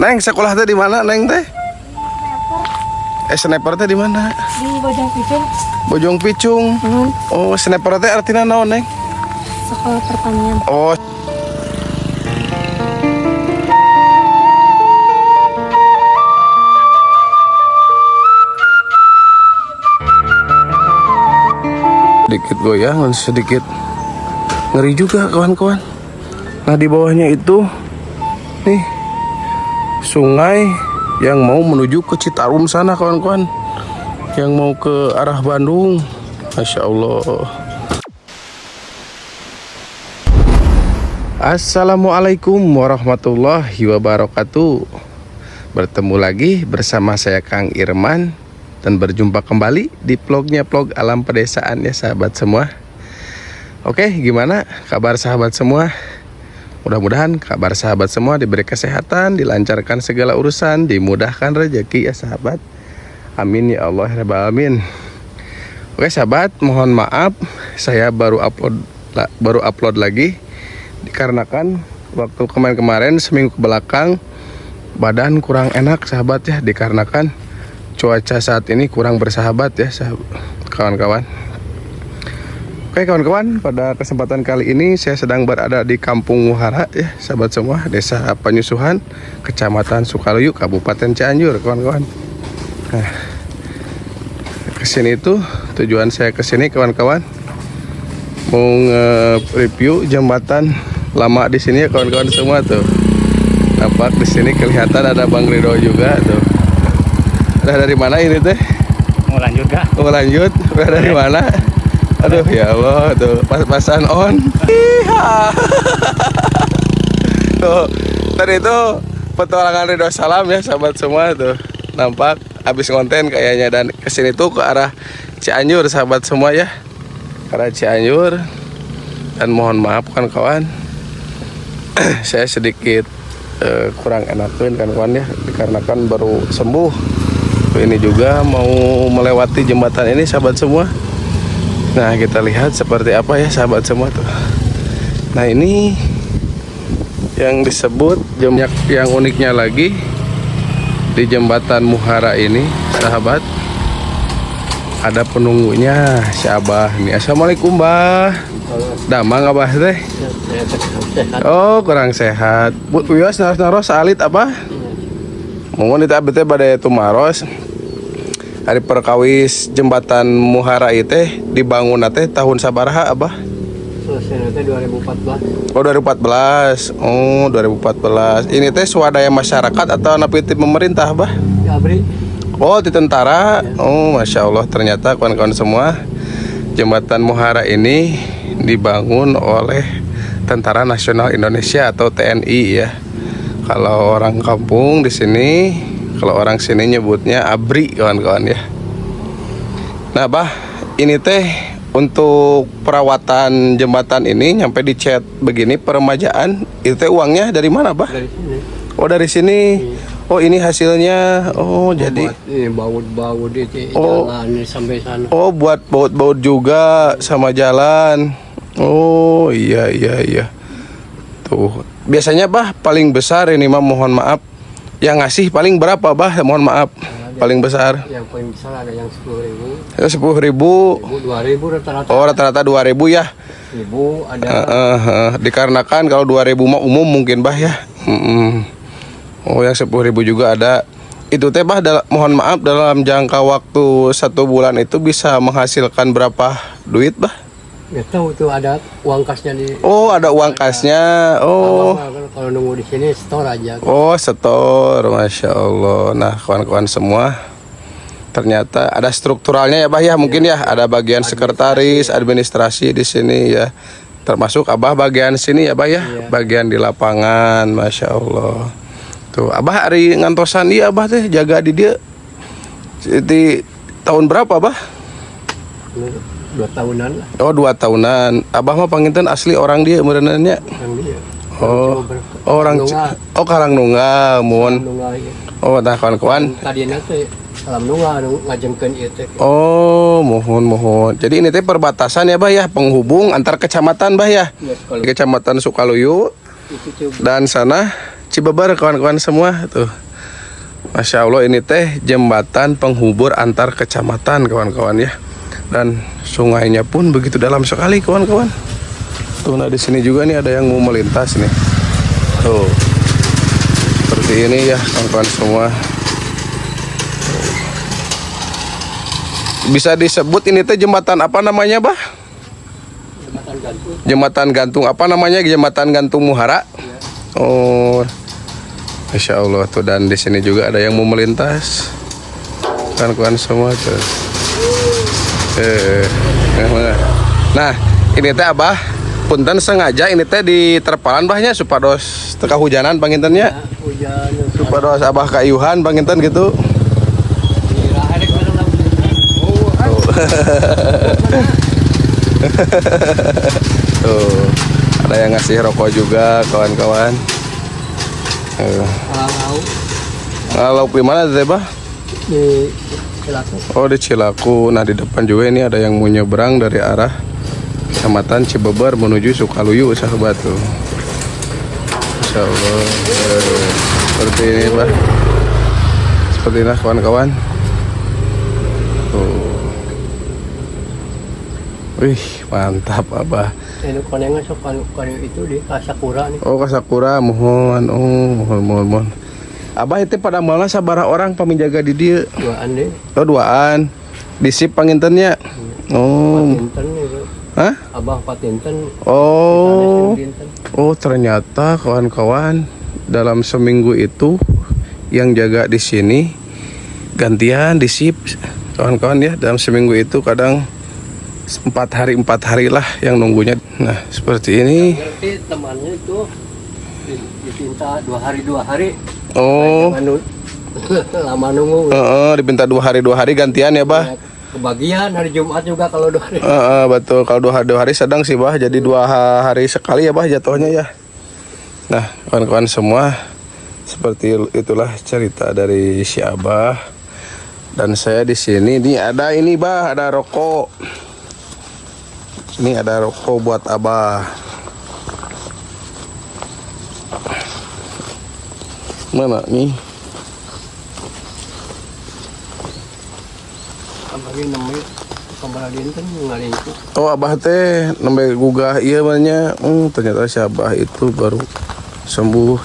Neng, sekolah teh di mana, Neng teh? Sniper teh di mana? Di Bojong Picung. Bojong Picung. Oh, sniper teh artinya naon, Neng? Sekolah pertanian. Oh. Sedikit goyang dan sedikit ngeri juga kawan-kawan. Nah di bawahnya itu nih sungai yang mau menuju ke Citarum sana kawan-kawan, yang mau ke arah Bandung. Masya Allah. Assalamualaikum warahmatullahi wabarakatuh. Bertemu lagi bersama saya Kang Irman dan berjumpa kembali di vlognya vlog alam pedesaan ya sahabat semua. Oke, gimana kabar sahabat semua? Mudah-mudahan kabar sahabat semua diberi kesehatan, dilancarkan segala urusan, dimudahkan rezeki ya sahabat. Amin ya Allah ya Rabbal alamin. Oke sahabat, mohon maaf saya baru upload lagi dikarenakan waktu kemarin seminggu ke belakang badan kurang enak sahabat ya, dikarenakan cuaca saat ini kurang bersahabat ya kawan-kawan. Oke kawan-kawan, pada kesempatan kali ini saya sedang berada di Kampung Muhara ya sahabat semua, Desa Penyusuhan, Kecamatan Sukaluyu, Kabupaten Cianjur kawan-kawan. Nah, kesini itu tujuan saya kesini kawan-kawan mau nge-review jembatan lama di sini ya kawan-kawan semua tuh. Nampak di sini kelihatan ada Bang Ridho juga tuh. Udah dari mana ini teh? Mau lanjut gak? Mau lanjut? Udah dari mana? Aduh ya Allah tuh, pas-pasan on. Tuh, tadi itu petualangan Ridho Salam ya sahabat semua tuh. Nampak habis konten kayaknya, dan kesini tuh ke arah Cianjur sahabat semua ya. Ke arah Cianjur. Dan mohon maaf kawan-kawan, saya sedikit kurang enakan kan kawan ya, dikarenakan baru sembuh. Ini juga mau melewati jembatan ini sahabat semua. Nah kita lihat seperti apa ya sahabat semua tuh. Nah ini yang disebut yang uniknya lagi di jembatan Muhara ini sahabat, ada penunggunya si Abah nih. Assalamualaikum Mbah. Damang Abah teh. Oh kurang sehat. Bu Wios naros alit apa? Mohon itu abdi teh bade tumaros. Hari perkawis jembatan Muhara itu dibangun teh tahun sabaraha Abah? Selesai nanti 2014. Oh 2014. Oh 2014. Ini teh swadaya masyarakat atau napi ti pemerintah Abah? Ya Abri. Oh di tentara. Oh Masya Allah, ternyata kawan-kawan semua jembatan Muhara ini dibangun oleh Tentara Nasional Indonesia atau TNI ya. Kalau orang kampung di sini, kalau orang sini nyebutnya ABRI kawan-kawan ya. Nah Bah, ini teh untuk perawatan jembatan ini nyampe dicat begini peremajaan, itu teh uangnya dari mana Bah? Dari sini. Oh dari sini. Oh ini hasilnya. Oh jadi ini baut-baut itu oh, jalan sampai sana. Oh buat baut-baut juga sama jalan. Oh iya. Tuh biasanya Bah paling besar ini mah mohon maaf yang ngasih paling berapa Bah, mohon maaf paling besar? Yang paling besar ada yang 10.000. Ya 10.000. 2.000 rata-rata. Oh rata-rata 2.000 ya. 1.000 ada. Dikarenakan kalau 2.000 mah umum mungkin Bah ya. Oh yang 10.000 juga ada. Itu teh Bah mohon maaf dalam jangka waktu 1 bulan itu bisa menghasilkan berapa duit Bah? Nggak tahu tuh ada uang kasnya di. Oh ada uang kasnya. Oh. Kalau nunggu di sini store aja. Oh store, Masya Allah. Nah kawan-kawan semua, ternyata ada strukturalnya ya Bah ya, mungkin ya ada bagian sekretaris, administrasi di sini ya. Termasuk Abah bagian sini ya Bah ya, bagian di lapangan, Masya Allah. Tuh Abah hari ngantosan dia Abah teh jaga di dia. Di tahun berapa Bah? 2 tahunan lah. Oh 2 tahunan. Abah mah panginten asli orang dia merenanya. Yang dia. Oh Karangnungga mun. Oh nah kawan-kawan. Tadinya teh Karangnungga ngajengkeun ieu teh. Oh mohon. Jadi ini teh perbatasan ya Bah ya, penghubung antar kecamatan Bah ya. Kecamatan Sukaluyu dan sana Cibeber kawan-kawan semua tuh. Masya Allah, ini teh jembatan penghubur antar kecamatan kawan-kawan ya. Dan sungainya pun begitu dalam sekali kawan-kawan. Tuh, nah di sini juga nih ada yang mau melintas nih. Tuh, seperti ini ya kawan-kawan semua. Bisa disebut ini teh jembatan apa namanya, Bah? Jembatan gantung. Jembatan gantung apa namanya? Jembatan gantung Muhara. Ya. Oh, Masya Allah tuh, dan di sini juga ada yang mau melintas. Kawan-kawan semua tuh. Nah, ini teh Abah punten sengaja ini teh di terpalan Bahnya supados teka hujanan pangintennya. Ya, hujan. Supados Abah kayuhan panginten gitu. Tuh, ada yang ngasih rokok juga kawan-kawan. Kalau di mana teh Bah? Di Cilaku. Oh, di Cilaku. Nah, di depan juga ini ada yang mau nyebrang dari arah Kecamatan Cibeber menuju Sukaluyu, sahabat tuh. Insya Allah. Seperti ini, Bah. Seperti ini, kawan-kawan. Tuh. Wih, mantap, Abah. Ini konengan sok kanu itu di Kasakura nih. Oh, Kasakura, mohon. Oh, mohon. Abah itu pada malah sabaraha orang paminjaga di dieu. Duaan deh. Oh, duaan. Disip pangintennya. Oh. Patinten itu. Hah? Abah patinten. Oh. Oh, ternyata kawan-kawan dalam seminggu itu yang jaga di sini gantian disip. Kawan-kawan ya, dalam seminggu itu kadang 4 hari lah yang nunggunya. Nah, seperti ini. Ngerti temannya itu dipinta 2 hari. Oh. Lama nunggu. Dipinta 2 hari gantian ya, Bah. Kebagian hari Jumat juga kalau 2 hari. Betul, kalau 2 hari sedang sih, Bah. Jadi 2 hari sekali ya, Bah, jatuhnya ya. Nah, kawan-kawan semua, seperti itulah cerita dari si Abah. Dan saya di sini nih ada ini, Bah, ada rokok. Ini ada rokok buat Abah. Mana nih? Kembali namanya kembali dinten ngalingku. Oh, Abah teh nembe gugah ieu banyak. Ternyata si Abah itu baru sembuh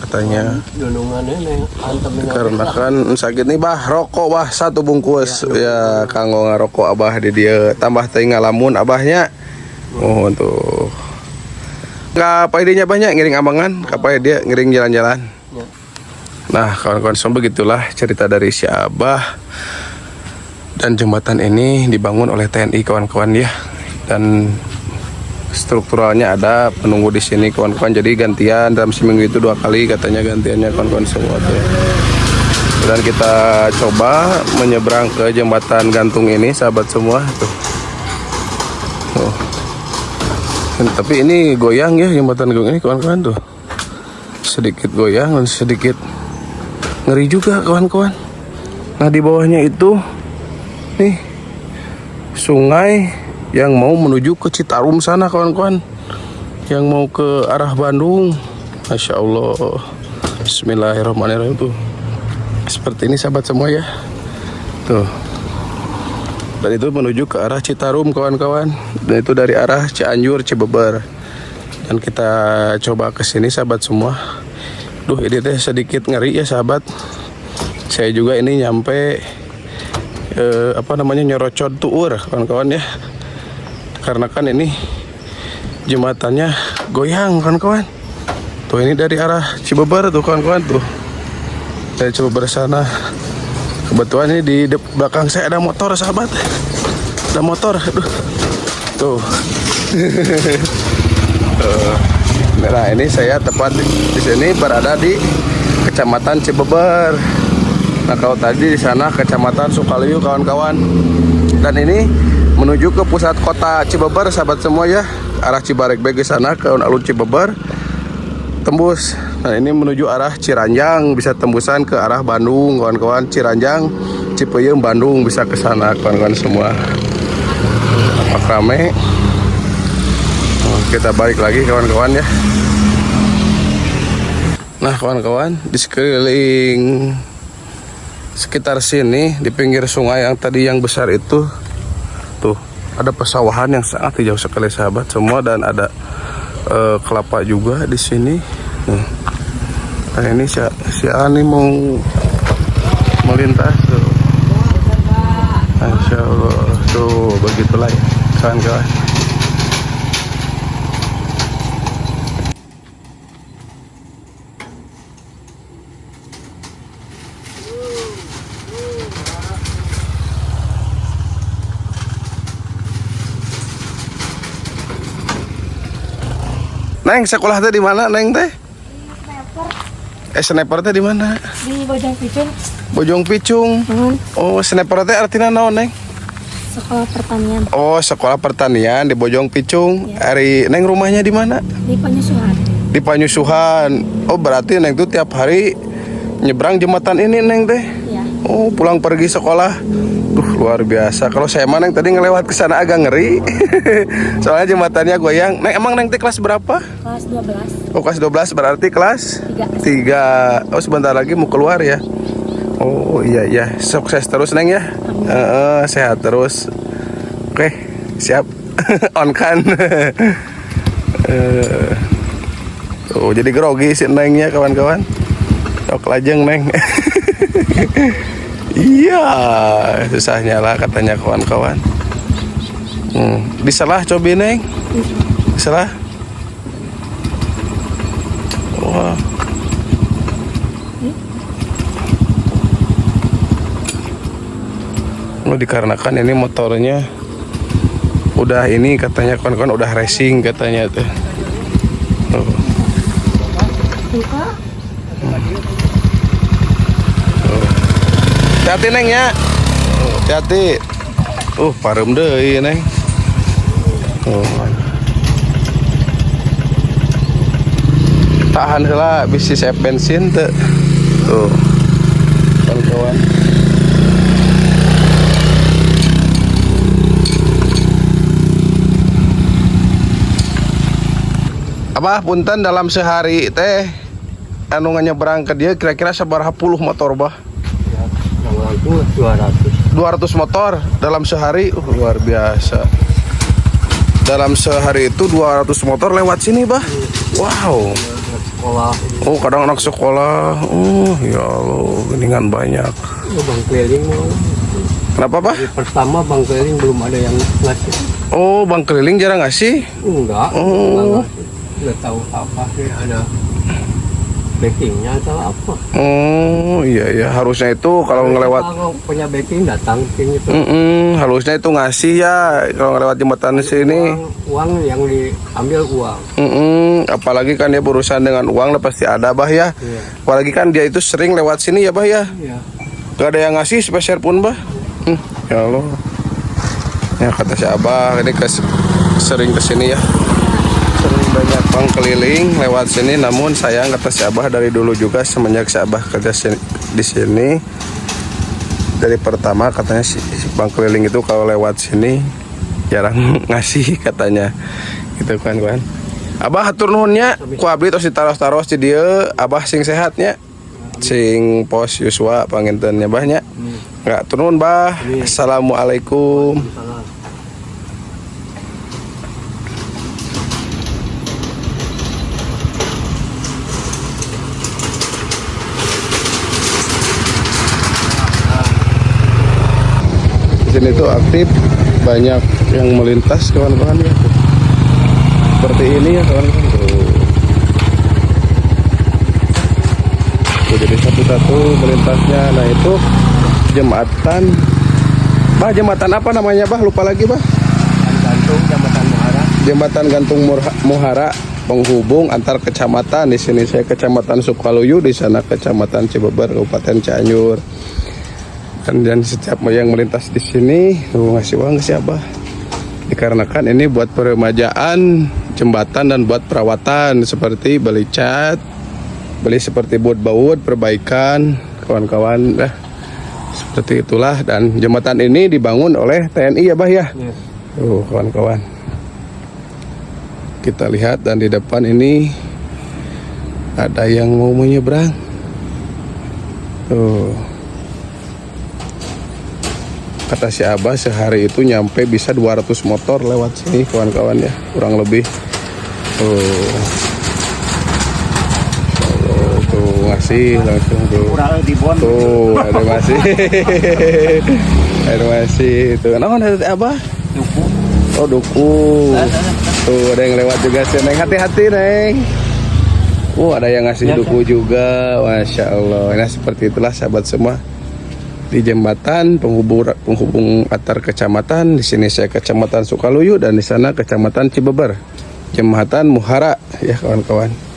katanya. Dunungannya nih antem Karena kan sakit nih, Bah, rokok, Bah, 1 bungkus ya, kanggo ngarokok Abah di dia. Tambah teh ngalamun Abahnya. Oh, tuh. Kapai dia banyak ngiring abangan, kapai dia ngiring jalan-jalan. Ya. Nah, kawan-kawan semua, begitulah cerita dari si Abah. Dan jembatan ini dibangun oleh TNI, kawan-kawan ya. Dan strukturalnya ada penunggu di sini, kawan-kawan. Jadi gantian dalam seminggu itu 2 kali katanya gantiannya, kawan-kawan semua tuh. Dan kita coba menyeberang ke jembatan gantung ini, sahabat semua tuh. Oh. Tapi ini goyang ya jembatan gantung ini, kawan-kawan tuh. Sedikit goyang dan sedikit ngeri juga, kawan-kawan. Nah, di bawahnya itu nih sungai yang mau menuju ke Citarum sana, kawan-kawan. Yang mau ke arah Bandung. Masya Allah. Bismillahirrahmanirrahim tuh. Seperti ini, sahabat semua ya. Tuh. Dan itu menuju ke arah Citarum, kawan-kawan. Dan itu dari arah Cianjur, Cibeber. Dan kita coba ke sini, sahabat semua. Duh, ini teh sedikit ngeri ya, sahabat. Saya juga ini nyampe nyorocod tuur, kawan-kawan ya. Karena kan ini jembatannya goyang, kawan-kawan. Tuh, ini dari arah Cibeber tuh, kawan-kawan tuh. Dari Cibeber sana. Kebetulan ini di belakang saya ada motor, sahabat. Ada motor, aduh. Tuh. Nah, ini saya tepat di sini berada di Kecamatan Cibeber. Nah, kalau tadi di sana Kecamatan Sukaluyu, kawan-kawan. Dan ini menuju ke pusat kota Cibeber, sahabat semua ya. Arah Cibarekbe ke sana ke alun-alun Cibeber. Tembus. Nah, ini menuju arah Ciranjang, bisa tembusan ke arah Bandung, kawan-kawan. Ciranjang, Cipeyem, Bandung, bisa ke sana, kawan-kawan semua. Nampak rame. Kita balik lagi, kawan-kawan ya. Nah kawan-kawan, di sekeliling sekitar sini di pinggir sungai yang tadi yang besar itu, tuh ada pesawahan yang sangat hijau sekali sahabat semua, dan ada kelapa juga di sini. Nah ini si Ani mau melintas tuh. Masya Allah, tuh begitulah ya kawan-kawan. Neng, sekolah teh di mana, Neng teh? Sniper teh di mana? Di Bojong Picung. Bojong Picung. Oh, sniper teh artinya naon, Neng? Sekolah pertanian. Oh, sekolah pertanian di Bojong Picung. Ari Neng rumahnya di mana? Di Panyusuhan. Di Panyusuhan. Oh, berarti Neng tuh tiap hari nyebrang jembatan ini, Neng teh. Iya. Oh, pulang pergi sekolah. Duh, luar biasa. Kalau saya mah Neng tadi ngelewat ke sana agak ngeri. Soalnya jembatannya goyang. Neng, emang Neng teh kelas berapa? Kelas 12. Oh, kelas 12 berarti kelas 3. Oh, sebentar lagi mau keluar ya. Oh, iya. Sukses terus Neng ya. Sehat terus. Oke, siap. On kan. Tuh, jadi grogi si Nengnya kawan-kawan. Tok lajeng Neng. Iya, susahnya lah katanya kawan-kawan. Disalah coba Neng. Disalah. Wah. Oh, dikarenakan ini motornya udah ini katanya kawan-kawan udah racing katanya tuh. Oh. Buka. Hati-hati Neng ya. Hati-hati. Parem deh Neng. Tahan lah bisa saya bensin tuh. Tuh. Kawan-kawan. Abah punten dalam sehari teh anu nyebrang ke dia kira-kira sabaraha puluh motor bah? Aku 200. 200 motor dalam sehari, luar biasa. Dalam sehari itu 200 motor lewat sini bah. Wow. Sekolah. Oh, kadang anak sekolah. Ya Allah, geningan banyak. Bang keliling. Kenapa bah? Pertama bang keliling belum ada yang ngasih. Oh, bang keliling jarang ngasih? Enggak. Oh. Nggak tahu apa sih ada backingnya atau apa. Oh iya harusnya itu kalau ngelewat. Kalau punya backing datang itu. Harusnya itu ngasih ya kalau ngelewat jembatan sini. Uang yang diambil uang. Apalagi kan dia berurusan dengan uang lah pasti ada bah ya. Iya. Apalagi kan dia itu sering lewat sini ya bah ya. Iya. Gak ada yang ngasih spesial pun bah. Ya Allah. Ya kata si Abah ini sering kesini ya. Sering banyak bang keliling lewat sini, namun sayang kata si Abah dari dulu juga semenjak si Abah kerja di sini dari pertama katanya si bang keliling itu kalau lewat sini jarang ngasih katanya gitu kan. Abah hatur nuhunnya ku abdi tos ditaros-taros di dieu. Abah sing sehatnya sing pos Yuswa pangintennya bahnya nggak turun bah. Assalamualaikum. Di sini tuh aktif, banyak yang melintas kawan-kawan ya. Seperti ini ya kawan-kawan. Tuh, jadi satu-satu melintasnya. Nah itu jembatan. Bah, jembatan apa namanya bah? Lupa lagi bah. Jembatan Muhara. Jembatan Gantung Muhara penghubung antar kecamatan. Di sini saya kecamatan Sukaluyu, di sana kecamatan Cibeber, Kabupaten Cianjur. Dan setiap yang melintas di sini ngasih uang ke siapa? Dikarenakan ini buat peremajaan jembatan dan buat perawatan seperti beli cat, beli seperti baut-baut, perbaikan kawan-kawan. Seperti itulah, dan jembatan ini dibangun oleh TNI ya bah ya. Tuh kawan-kawan. Kita lihat, dan di depan ini Ada yang mau menyeberang. Tuh. Kata si Abah sehari itu nyampe bisa 200 motor lewat sini kawan-kawan ya, kurang lebih. Tuh. Tuh ngasih langsung tuh. Tuh ada masih. Ada masih. Tuh, nah ada Abah. Duku. Oh duku. Tuh ada yang lewat juga sih, Neng. Hati-hati, Neng. Ada yang ngasih duku juga, Masya Allah. Nah seperti itulah sahabat semua. Di jembatan penghubung antar kecamatan. Di sini saya kecamatan Sukaluyu dan di sana kecamatan Cibeber, jembatan Muhara ya kawan-kawan.